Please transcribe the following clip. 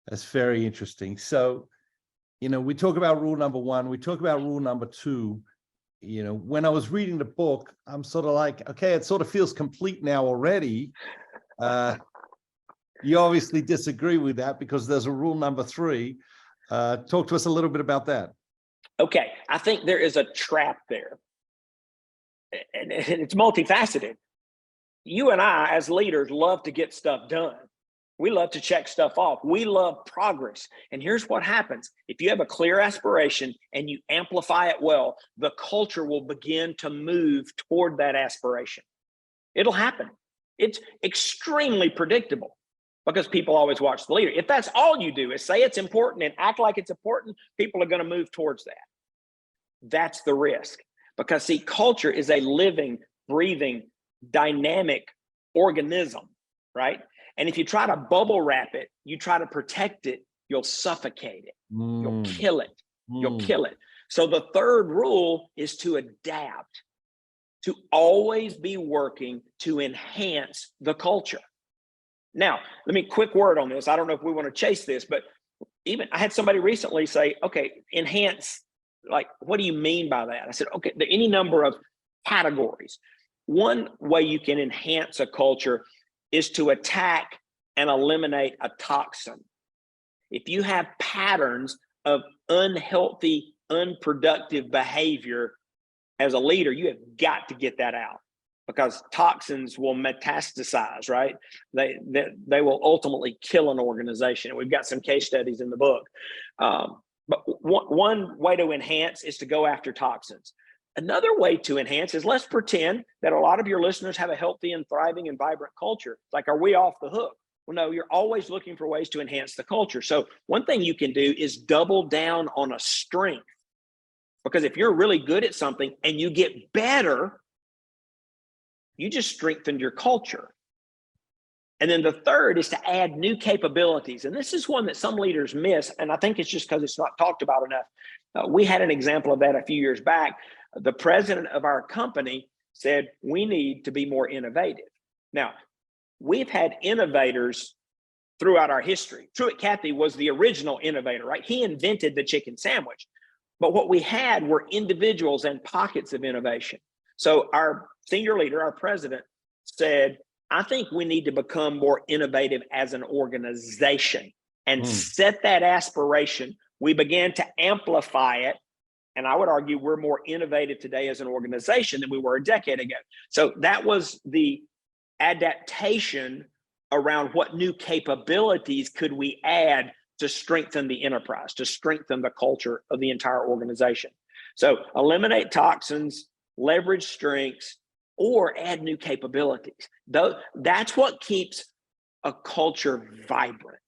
That's very interesting. So, we talk about rule number one, we talk about rule number two. When I was reading the book, I'm sort of like, okay, it sort of feels complete now already. You obviously disagree with that because there's a rule number three. Talk to us a little bit about that. Okay, I think there is a trap there, and it's multifaceted. You and I, as leaders, love to get stuff done. We love to check stuff off. We love progress. And here's what happens. If you have a clear aspiration and you amplify it well, the culture will begin to move toward that aspiration. It'll happen. It's extremely predictable because people always watch the leader. If that's all you do is say it's important and act like it's important, people are going to move towards that. That's the risk. Because see, culture is a living, breathing, dynamic organism, right? And if you try to bubble wrap it, you try to protect it, you'll suffocate it. You'll kill it. You'll kill it. So the third rule is to adapt, to always be working to enhance the culture. Now, let me quick word on this. I don't know if we want to chase this, but even I had somebody recently say, okay, enhance, like, what do you mean by that? I said, okay, any number of categories. One way you can enhance a culture is to attack and eliminate a toxin. If you have patterns of unhealthy, unproductive behavior as a leader, you have got to get that out because toxins will metastasize, right? They will ultimately kill an organization. And we've got some case studies in the book. But one way to enhance is to go after toxins. Another way to enhance is, let's pretend that a lot of your listeners have a healthy and thriving and vibrant culture. Like, are we off the hook? Well, no, you're always looking for ways to enhance the culture. So one thing you can do is double down on a strength. Because if you're really good at something and you get better, you just strengthened your culture. And then the third is to add new capabilities. And this is one that some leaders miss. And I think it's just because it's not talked about enough. We had an example of that a few years back. The president of our company said, we need to be more innovative. Now, we've had innovators throughout our history. Truett Cathy was the original innovator, right? He invented the chicken sandwich. But what we had were individuals and pockets of innovation. So our senior leader, our president, said, I think we need to become more innovative as an organization and set that aspiration. We began to amplify it. And I would argue we're more innovative today as an organization than we were a decade ago. So that was the adaptation around what new capabilities could we add to strengthen the enterprise, to strengthen the culture of the entire organization. So eliminate toxins, leverage strengths, or add new capabilities. That's what keeps a culture vibrant.